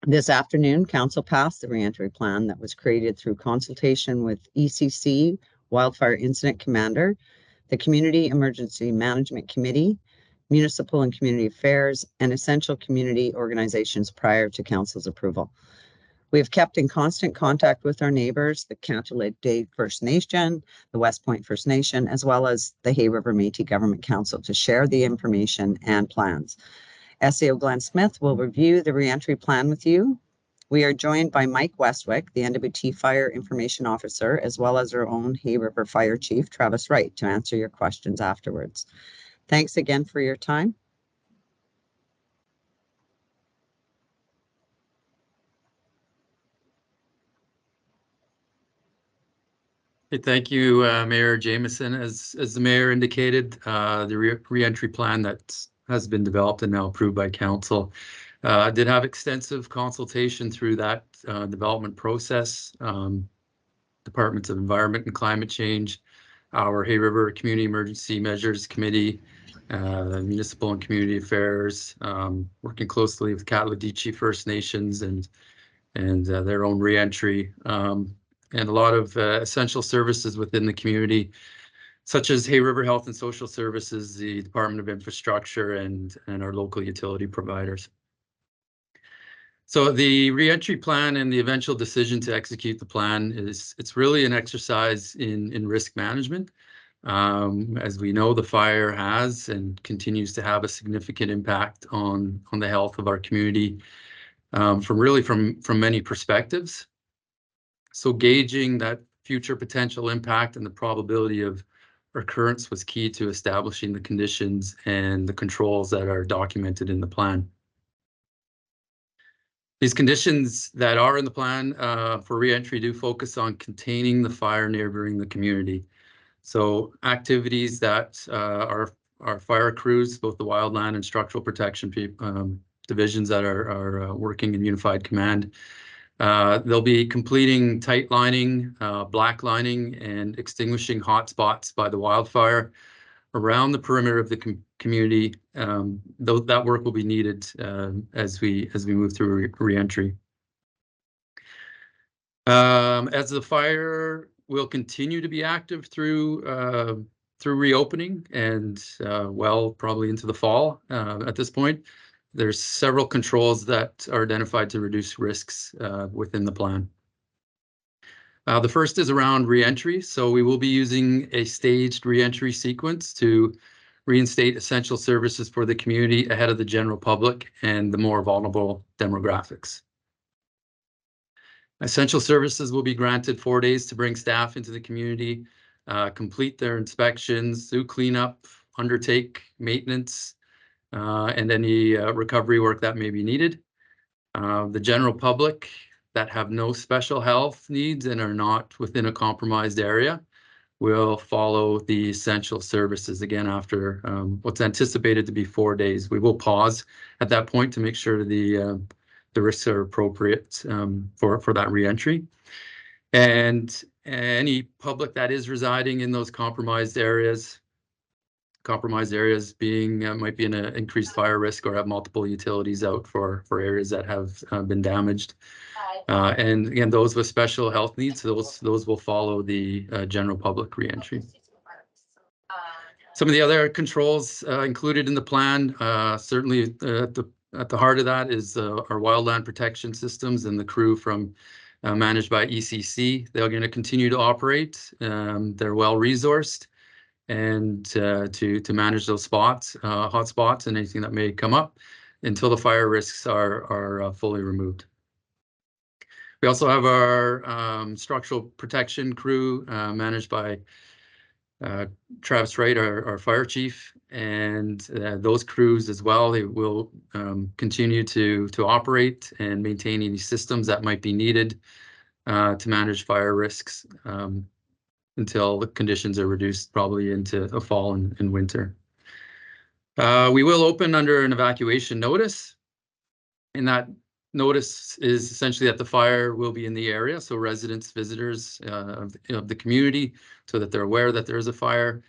This afternoon, Council passed the reentry plan that was created through consultation with ECC, Wildfire Incident Commander, the Community Emergency Management Committee, Municipal and Community Affairs, and essential community organizations prior to Council's approval. We have kept in constant contact with our neighbors, the Cantalite First Nation, the West Point First Nation, as well as the Hay River Métis Government Council to share the information and plans. SAO Glenn Smith will review the reentry plan with you. We are joined by Mike Westwick, the NWT Fire Information Officer, as well as our own Hay River Fire Chief, Travis Wright, to answer your questions afterwards. Thanks again for your time. Thank you, Mayor Jameson. As the mayor indicated, the reentry plan that has been developed and now approved by council did have extensive consultation through that development process. Departments of Environment and Climate Change, our Hay River Community Emergency Measures Committee, Municipal and Community Affairs, working closely with Katladitchi First Nations and their own reentry. And a lot of essential services within the community, such as Hay River Health and Social Services, the Department of Infrastructure, and our local utility providers. So the reentry plan and the eventual decision to execute the plan it's really an exercise in risk management. As we know, the fire has and continues to have a significant impact on the health of our community from many perspectives. So gauging that future potential impact and the probability of recurrence was key to establishing the conditions and the controls that are documented in the plan. These conditions that are in the plan for reentry do focus on containing the fire neighboring the community. So activities that our fire crews, both the wildland and structural protection divisions that are working in unified command, they'll be completing tight lining, black lining, and extinguishing hot spots by the wildfire around the perimeter of the community. That work will be needed as we move through reentry. As the fire will continue to be active through reopening and probably into the fall at this point, there's several controls that are identified to reduce risks within the plan. The first is around reentry. So we will be using a staged reentry sequence to reinstate essential services for the community ahead of the general public and the more vulnerable demographics. Essential services will be granted 4 days to bring staff into the community, complete their inspections, do cleanup, undertake maintenance, and any recovery work that may be needed. The general public that have no special health needs and are not within a compromised area will follow the essential services again after what's anticipated to be 4 days. We will pause at that point to make sure the risks are appropriate for that reentry. And any public that is residing in those compromised areas being might be in an increased fire risk or have multiple utilities out for areas that have been damaged. And again, those with special health needs, those will follow the general public reentry. Some of the other controls included in the plan, certainly at the heart of that is our wildland protection systems and the crew managed by ECC. They're going to continue to operate. They're well resourced and to manage those spots, hot spots, and anything that may come up until the fire risks are fully removed. We also have our structural protection crew managed by Travis Wright, our fire chief, and those crews as well. They will continue to operate and maintain any systems that might be needed to manage fire risks until the conditions are reduced, probably into a fall and winter. We will open under an evacuation notice, and that notice is essentially that the fire will be in the area, so residents, visitors of the community, so that they're aware that there is a fire.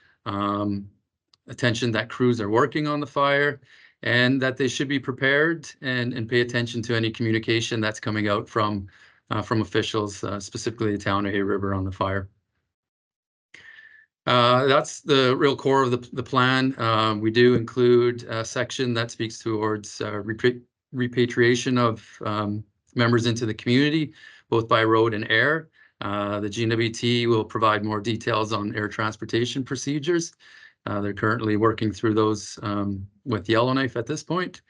Attention that crews are working on the fire, and that they should be prepared and pay attention to any communication that's coming out from officials, specifically the town of Hay River on the fire. That's the real core of the plan. We do include a section that speaks towards repatriation of members into the community, both by road and air. The GWT will provide more details on air transportation procedures. They're currently working through those with Yellowknife at this point,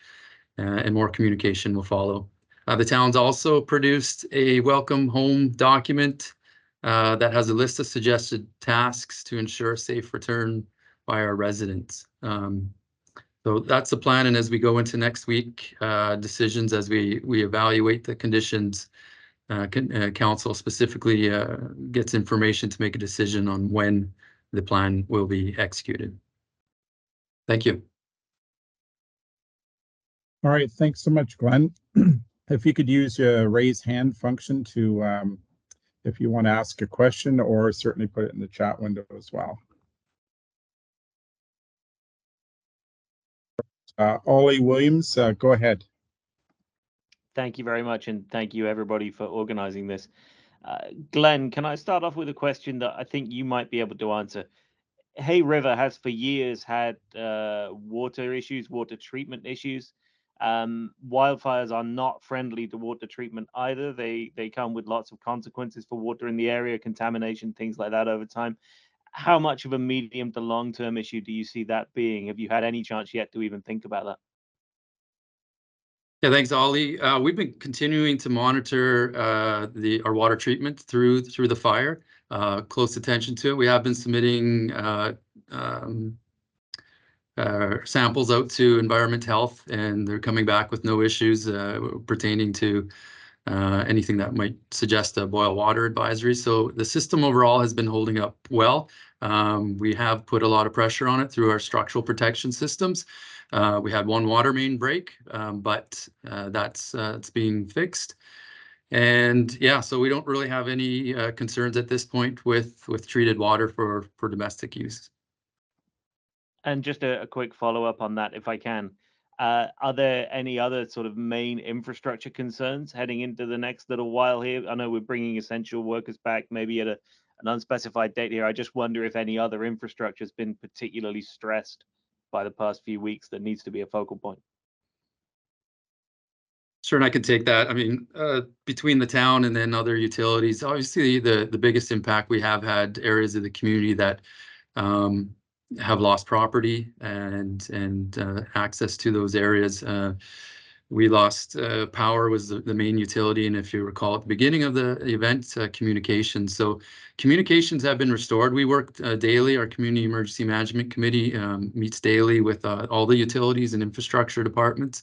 and more communication will follow. The town's also produced a welcome home document that has a list of suggested tasks to ensure a safe return by our residents. So that's the plan, and as we go into next week, decisions as we evaluate the conditions, council specifically gets information to make a decision on when the plan will be executed. Thank you. All right, thanks so much, Glenn. If you could use your raise hand function to, if you want to ask a question, or certainly put it in the chat window as well. Ollie Williams, go ahead. Thank you very much, and thank you everybody for organizing this. Glenn, can I start off with a question that I think you might be able to answer? Hay River has for years had water issues, water treatment issues. Wildfires are not friendly to water treatment either. They come with lots of consequences for water in the area, contamination, things like that over time. How much of a medium to long-term issue do you see that being? Have you had any chance yet to even think about that? Yeah, thanks, Ollie. We've been continuing to monitor our water treatment through the fire. Close attention to it. We have been submitting samples out to Environment Health, and they're coming back with no issues pertaining to anything that might suggest a boil water advisory. So the system overall has been holding up well. We have put a lot of pressure on it through our structural protection systems. We had one water main break, but it's being fixed. And yeah, so we don't really have any concerns at this point with treated water for domestic use. And just a quick follow-up on that, if I can. Are there any other sort of main infrastructure concerns heading into the next little while here? I know we're bringing essential workers back, maybe at an unspecified date here. I just wonder if any other infrastructure has been particularly stressed by the past few weeks that needs to be a focal point. Sure, and I can take that. I mean, between the town and then other utilities, obviously the biggest impact we have had areas of the community that have lost property and access to those areas. We lost power was the main utility, and if you recall at the beginning of the event, communications. So communications have been restored. We work daily. Our Community Emergency Management Committee meets daily with all the utilities and infrastructure departments.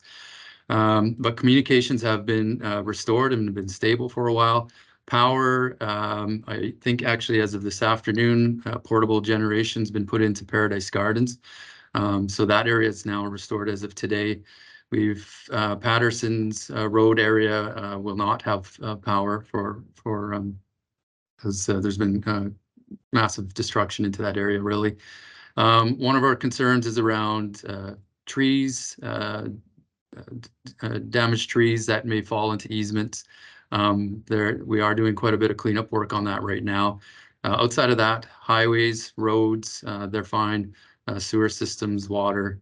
But communications have been restored and have been stable for a while. Power, I think actually as of this afternoon, portable generation's been put into Paradise Gardens. So that area is now restored as of today. We've Patterson's road area will not have power because there's been massive destruction into that area, really. One of our concerns is around trees, damaged trees that may fall into easements. We are doing quite a bit of cleanup work on that right now. Outside of that, highways, roads, they're fine. Sewer systems, water,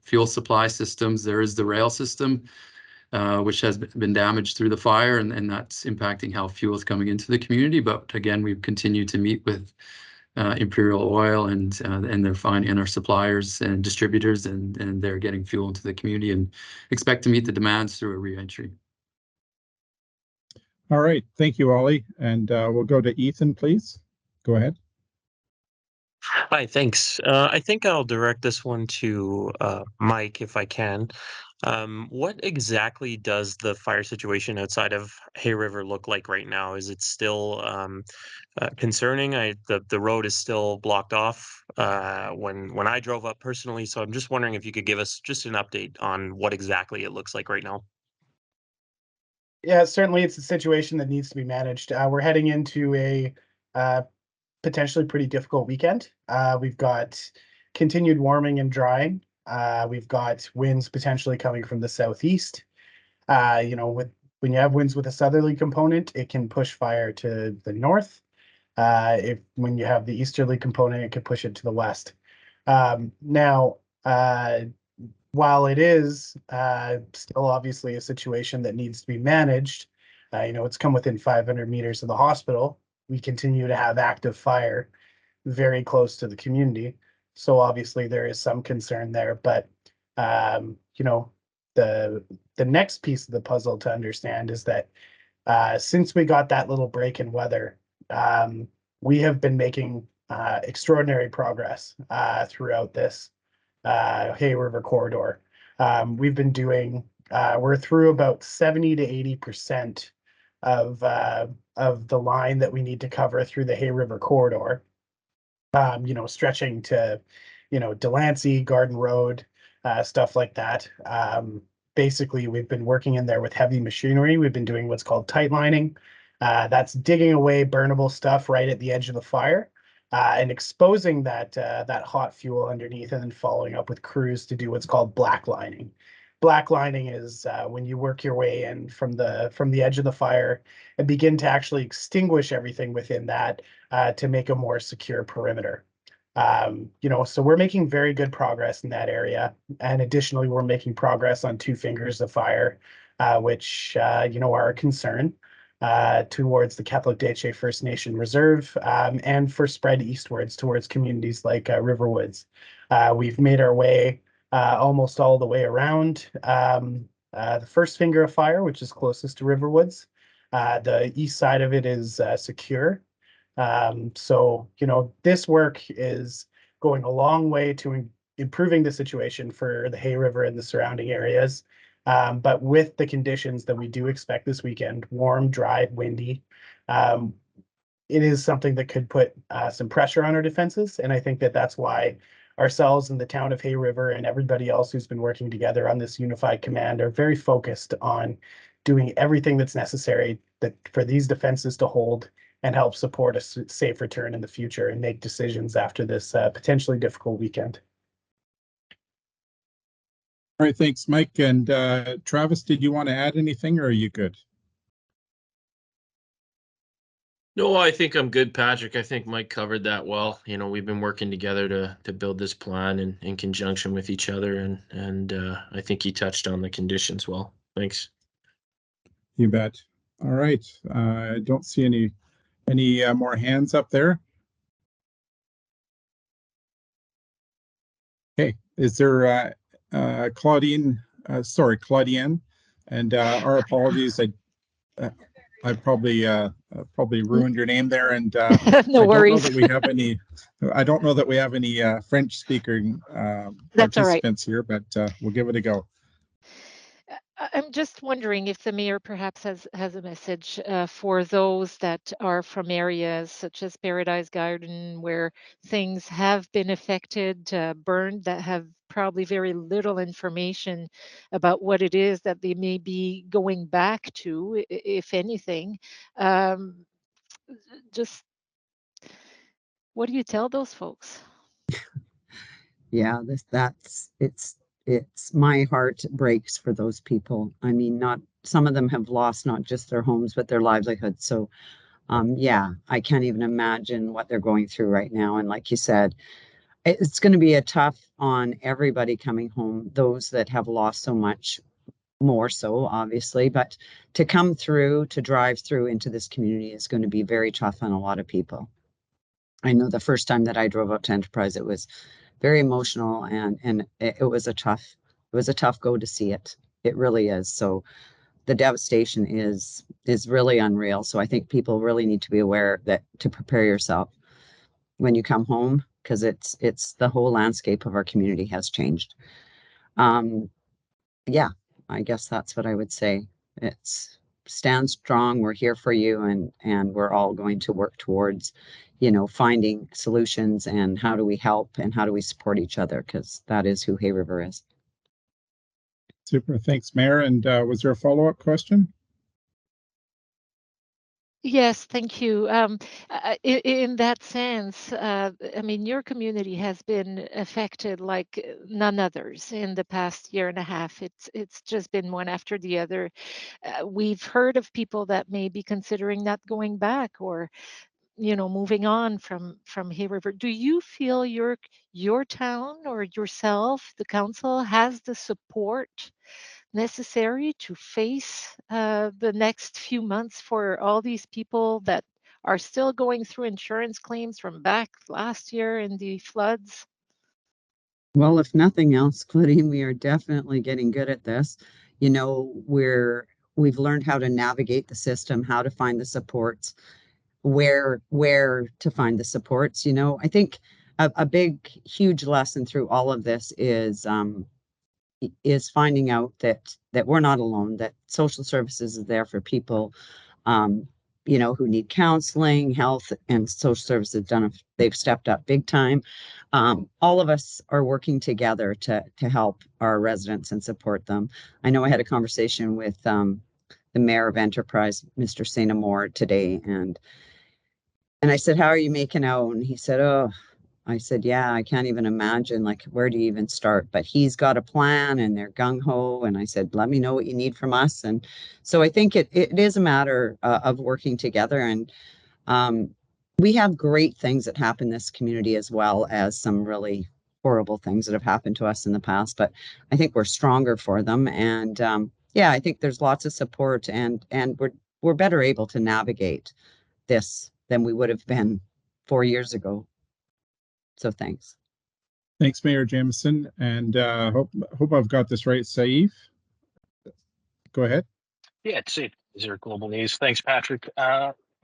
fuel supply systems. There is the rail system, which has been damaged through the fire, and that's impacting how fuel is coming into the community. But again, we've continued to meet with Imperial Oil and they're fine, and our suppliers and distributors, and they're getting fuel into the community and expect to meet the demands through a re-entry. All right, thank you, Ollie. And we'll go to Ethan, please. Go ahead. Hi, thanks. I think I'll direct this one to Mike, if I can. What exactly does the fire situation outside of Hay River look like right now? Is it still concerning? The road is still blocked off when I drove up personally, so I'm just wondering if you could give us just an update on what exactly it looks like right now. Yeah, certainly it's a situation that needs to be managed. We're heading into a potentially pretty difficult weekend. We've got continued warming and drying. We've got winds potentially coming from the southeast. When you have winds with a southerly component, it can push fire to the north. When you have the easterly component, it can push it to the west. Now, while it is still obviously a situation that needs to be managed, it's come within 500 meters of the hospital. We continue to have active fire very close to the community. So obviously there is some concern there, but the next piece of the puzzle to understand is that since we got that little break in weather, we have been making extraordinary progress throughout this Hay River corridor. We've been doing, we're through about 70 to 80% of the line that we need to cover through the Hay River corridor. Stretching to, Delancey, Garden Road, stuff like that. Basically, we've been working in there with heavy machinery. We've been doing what's called tight lining. That's digging away burnable stuff right at the edge of the fire and exposing that hot fuel underneath, and then following up with crews to do what's called black lining. Black lining is when you work your way in from the edge of the fire and begin to actually extinguish everything within that to make a more secure perimeter. So we're making very good progress in that area. And additionally, we're making progress on two fingers of fire, which, are a concern towards the Catholic First Nation Reserve and for spread eastwards towards communities like Riverwoods. We've made our way almost all the way around the first finger of fire, which is closest to Riverwoods. The east side of it is secure. This work is going a long way to improving the situation for the Hay River and the surrounding areas. But with the conditions that we do expect this weekend, warm, dry, windy, it is something that could put some pressure on our defenses. And I think that that's why ourselves and the town of Hay River and everybody else who's been working together on this unified command are very focused on doing everything that's necessary for these defenses to hold and help support a safe return in the future and make decisions after this potentially difficult weekend. All right, thanks, Mike. And Travis, did you want to add anything, or are you good? No, I think I'm good, Patrick. I think Mike covered that well. We've been working together to build this plan in conjunction with each other, and I think he touched on the conditions well. Thanks. You bet. All right. I don't see any more hands up there. Okay. Is there Claudine? Claudienne, and our apologies. I probably ruined your name there, and no worries. I don't know that we have any French speaking participants here, but we'll give it a go. I'm just wondering if the mayor perhaps has a message for those that are from areas such as Paradise Garden, where things have been affected, burned, that have probably very little information about what it is that they may be going back to, if anything. Just what do you tell those folks? Yeah, it's my heart breaks for those people. I mean, some of them have lost not just their homes, but their livelihoods. So, I can't even imagine what they're going through right now. And like you said, it's going to be a tough on everybody coming home, those that have lost so much more so, obviously, but to come through, to drive through into this community is going to be very tough on a lot of people. I know the first time that I drove up to Enterprise, it was very emotional, and it was a tough go to see it. It really is. So the devastation is really unreal. So I think people really need to be aware that to prepare yourself when you come home, because it's the whole landscape of our community has changed. I guess that's what I would say. It's stand strong. We're here for you, and we're all going to work towards finding solutions, and how do we help and how do we support each other, because that is who Hay River is. Super. Thanks, Mayor. And was there a follow-up question? Yes, thank you. In that sense, I mean, your community has been affected like none others in the past year and a half. It's just been one after the other. We've heard of people that may be considering not going back, or moving on from Hay River. Do you feel your town or yourself, the council, has the support necessary to face the next few months for all these people that are still going through insurance claims from back last year in the floods? Well, if nothing else, Claudine, we are definitely getting good at this. We've learned how to navigate the system, how to find the supports, where to find the supports. I think a big, huge lesson through all of this is finding out that we're not alone, that social services is there for people, who need counseling, health, and social services they've stepped up big time. All of us are working together to help our residents and support them. I know I had a conversation with the mayor of Enterprise, Mr. St. Amour, today, and I said, "How are you making out?" And he said, "Oh," I said, "Yeah, I can't even imagine, like, where do you even start?" But he's got a plan and they're gung ho. And I said, "Let me know what you need from us." And so I think it is a matter of working together. And um, we have great things that happen in this community, as well as some really horrible things that have happened to us in the past. But I think we're stronger for them. And yeah, I think there's lots of support, and we're better able to navigate this than we would have been 4 years ago. So thanks. Thanks, Mayor Jameson, and hope I've got this right. Saif, go ahead. Yeah, it's Sept, Zero Global News. Thanks, Patrick.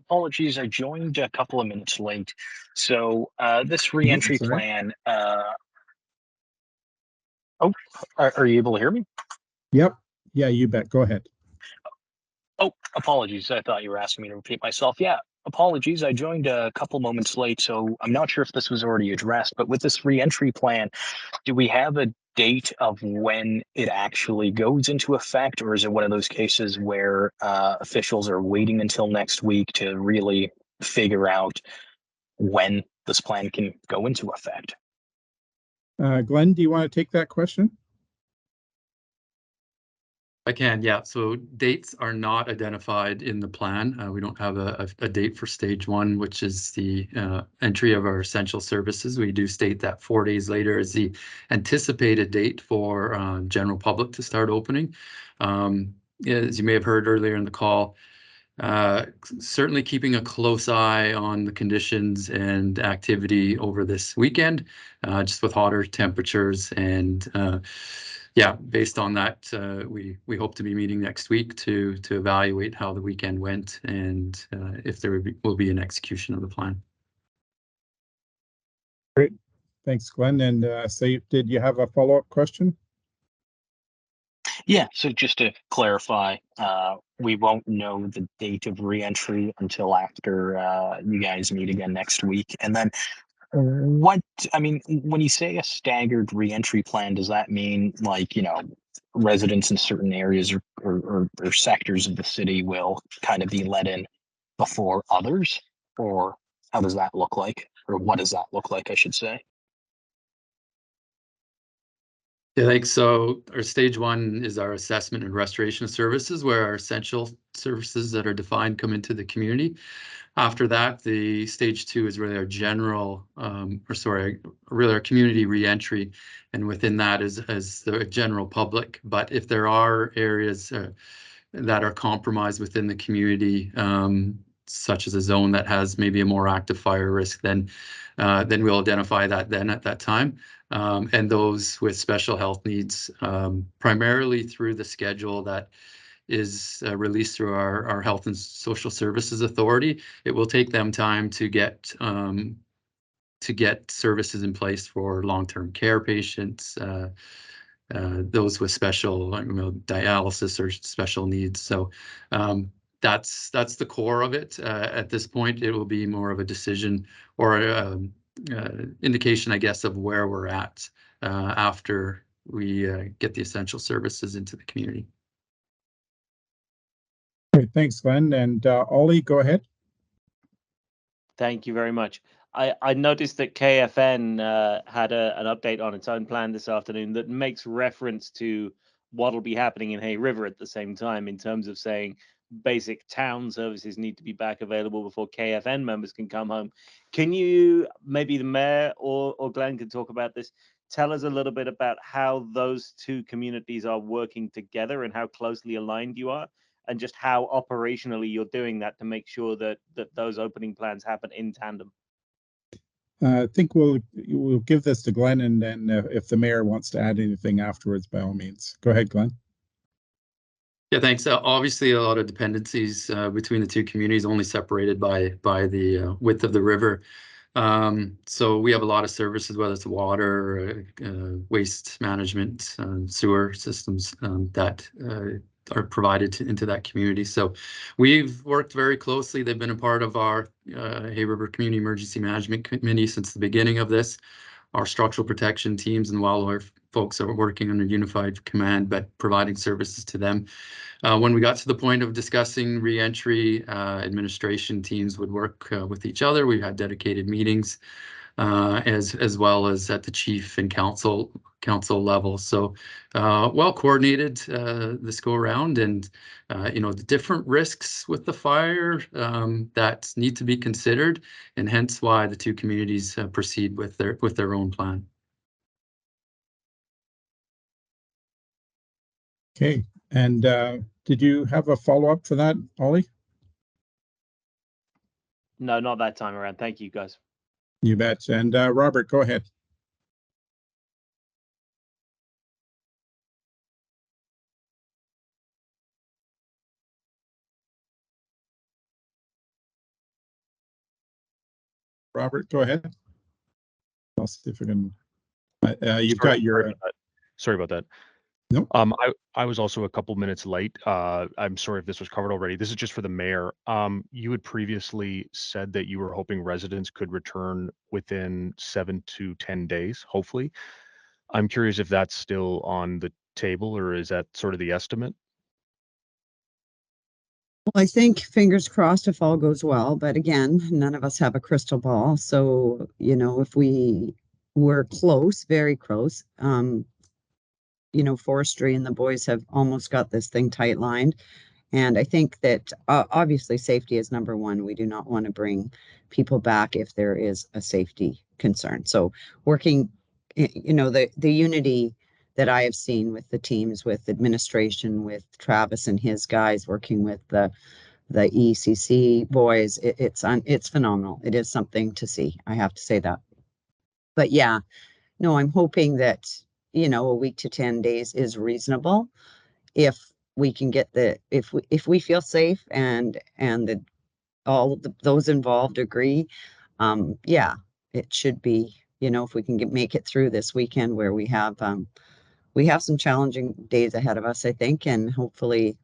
Apologies, I joined a couple of minutes late. So this reentry Sorry. plan. Are you able to hear me? Yep. Yeah, you bet. Go ahead. Oh, apologies. I thought you were asking me to repeat myself. Yeah, apologies. I joined a couple moments late, so I'm not sure if this was already addressed. But with this reentry plan, do we have a date of when it actually goes into effect, or is it one of those cases where officials are waiting until next week to really figure out when this plan can go into effect? Glenn, do you want to take that question? I can, yeah. So dates are not identified in the plan. We don't have a date for stage one, which is the entry of our essential services. We do state that 4 days later is the anticipated date for general public to start opening. As you may have heard earlier in the call, certainly keeping a close eye on the conditions and activity over this weekend, just with hotter temperatures. And yeah, based on that, we hope to be meeting next week to evaluate how the weekend went and if there will be an execution of the plan. Great. Thanks, Glenn. And Saif, did you have a follow-up question? Yeah, so just to clarify, we won't know the date of reentry until after you guys meet again next week. And then when you say a staggered reentry plan, does that mean, like, residents in certain areas or sectors of the city will kind of be let in before others? Or how does that look like? Or what does that look like, I should say? Yeah, so our stage one is our assessment and restoration services, where our essential services that are defined come into the community. After that, the stage two is really our general, really our community reentry, and within that is the general public. But if there are areas that are compromised within the community, such as a zone that has maybe a more active fire risk, then we'll identify that then at that time. And those with special health needs, primarily through the schedule that is released through our Health and Social Services Authority. It will take them time to get services in place for long-term care patients, those with special dialysis or special needs. So that's the core of it. At this point, it will be more of a decision or indication, I guess, of where we're at after we get the essential services into the community. Great, thanks, Glenn. And Ollie, go ahead. Thank you very much. I noticed that KFN had an update on its own plan this afternoon that makes reference to what'll be happening in Hay River at the same time, in terms of saying basic town services need to be back available before KFN members can come home. Can you, maybe the mayor or Glenn can talk about this, tell us a little bit about how those two communities are working together and how closely aligned you are, and just how operationally you're doing that to make sure that those opening plans happen in tandem? I think we'll give this to Glenn, and then if the mayor wants to add anything afterwards, by all means. Go ahead, Glenn. Yeah, thanks. Obviously, a lot of dependencies between the two communities, only separated by the width of the river. So we have a lot of services, whether it's water, waste management, sewer systems that are provided into that community. So we've worked very closely. They've been a part of our Hay River Community Emergency Management Committee since the beginning of this. Our structural protection teams and wildlife folks are working under unified command, but providing services to them. When we got to the point of discussing re-entry, administration teams would work with each other. We had dedicated meetings, as well as at the chief and council level. So well coordinated this go around, and the different risks with the fire that need to be considered, and hence why the two communities proceed with their own plan. Okay, and did you have a follow-up for that, Ollie? No, not that time around. Thank you, guys. You bet. And Robert, go ahead. Robert, go ahead. I'll see if we can. You've got your. Sorry about that. No. I was also a couple minutes late. I'm sorry if this was covered already. This is just for the mayor. You had previously said that you were hoping residents could return within 7 to 10 days, hopefully. I'm curious if that's still on the table, or is that sort of the estimate? Well, I think fingers crossed if all goes well, but again, none of us have a crystal ball. So, if we were close, very close, forestry and the boys have almost got this thing tight lined. And I think that obviously safety is number one. We do not want to bring people back if there is a safety concern. So working, the unity that I have seen with the teams, with administration, with Travis and his guys, working with the ECC boys, it's phenomenal. It is something to see. I have to say that. But yeah, no, I'm hoping that, a week to 10 days is reasonable. If we can get if we feel safe and those involved agree, yeah, it should be, if we can make it through this weekend where we have some challenging days ahead of us, I think, and hopefully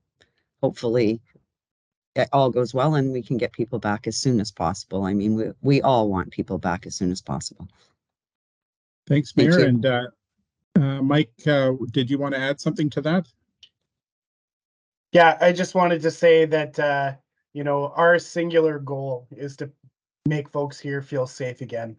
it all goes well and we can get people back as soon as possible. I mean, we all want people back as soon as possible. Thanks, Mayor. And Mike, did you want to add something to that? Yeah, I just wanted to say that, our singular goal is to make folks here feel safe again.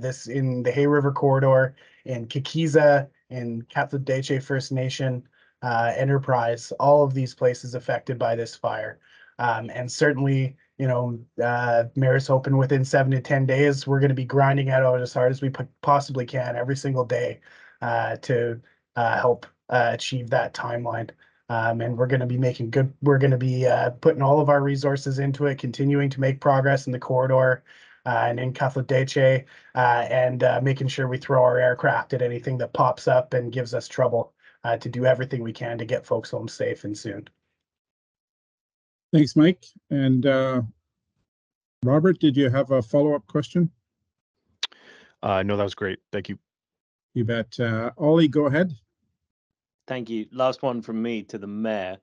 This in the Hay River corridor, in Kikiza, in Katladeche First Nation, Enterprise, all of these places affected by this fire. And certainly, Mayor's hoping within 7 to 10 days, we're going to be grinding it out as hard as we possibly can every single day to help achieve that timeline. And we're going to be putting all of our resources into it, continuing to make progress in the corridor and in Katladeche, and making sure we throw our aircraft at anything that pops up and gives us trouble, to do everything we can to get folks home safe and soon. Thanks, Mike. And Robert, did you have a follow-up question? No, that was great. Thank you. You bet. Ollie, go ahead. Thank you. Last one from me to the mayor.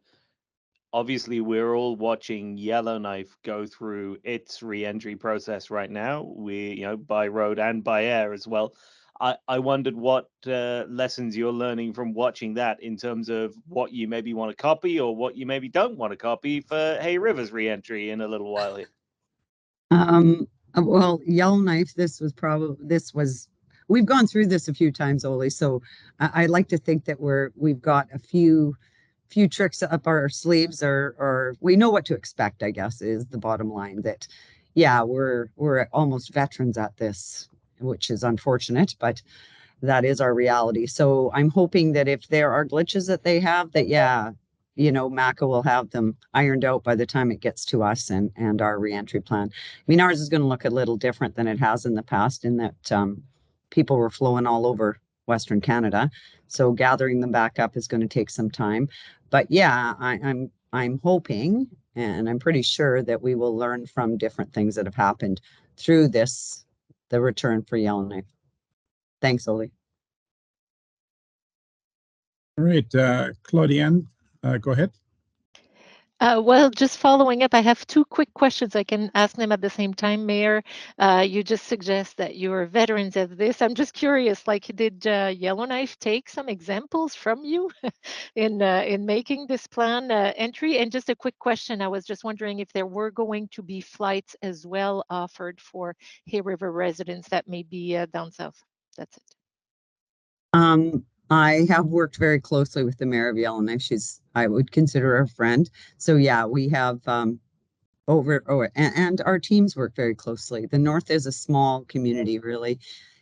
Obviously, we're all watching Yellowknife go through its re-entry process right now. We, by road and by air as well. I wondered what lessons you're learning from watching that in terms of what you maybe want to copy or what you maybe don't want to copy for Hay River's re-entry in a little while here. Well, Yellowknife, we've gone through this a few times, Oli. So I like to think that we've got a few tricks up our sleeves, or we know what to expect, I guess, is the bottom line. That, yeah, we're almost veterans at this, which is unfortunate, but that is our reality. So I'm hoping that if there are glitches that they have, that, yeah, MACA will have them ironed out by the time it gets to us and our reentry plan. I mean, ours is going to look a little different than it has in the past, in that people were flowing all over Western Canada. So gathering them back up is going to take some time. But yeah, I'm hoping, and I'm pretty sure that we will learn from different things that have happened through the return for Yellowknife. Thanks, Oli. All right, Claudiane, go ahead. Well, just following up, I have two quick questions. I can ask them at the same time, Mayor. You just suggest that you're veterans at this. I'm just curious, like, did Yellowknife take some examples from you in making this plan entry? And just a quick question, I was just wondering if there were going to be flights as well offered for Hay River residents that may be down south. That's it. I have worked very closely with the mayor of Yellowknife. I would consider her a friend. So yeah, we have and our teams work very closely. The North is a small community, really,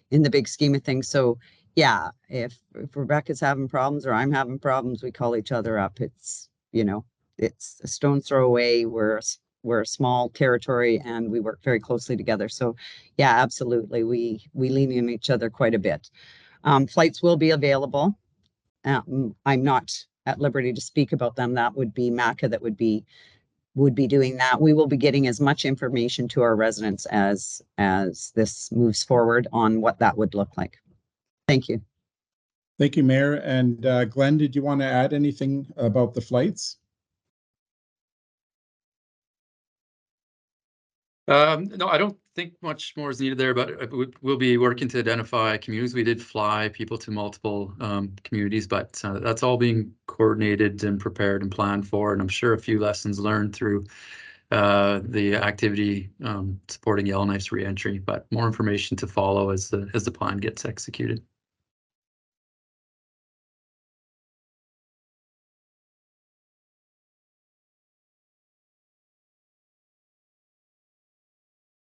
in the big scheme of things. So yeah, if Rebecca's having problems or I'm having problems, we call each other up. It's a stone's throw away. We're a small territory and we work very closely together. So yeah, absolutely, we lean on each other quite a bit. Flights will be available. I'm not at liberty to speak about them. That would be MACA that would be doing that. We will be getting as much information to our residents as this moves forward on what that would look like. Thank you. Thank you, Mayor. And Glenn, did you want to add anything about the flights? No, I don't think much more is needed there, but we'll be working to identify communities. We did fly people to multiple communities, but that's all being coordinated and prepared and planned for. And I'm sure a few lessons learned through the activity supporting Yellowknife's reentry, but more information to follow as the plan gets executed.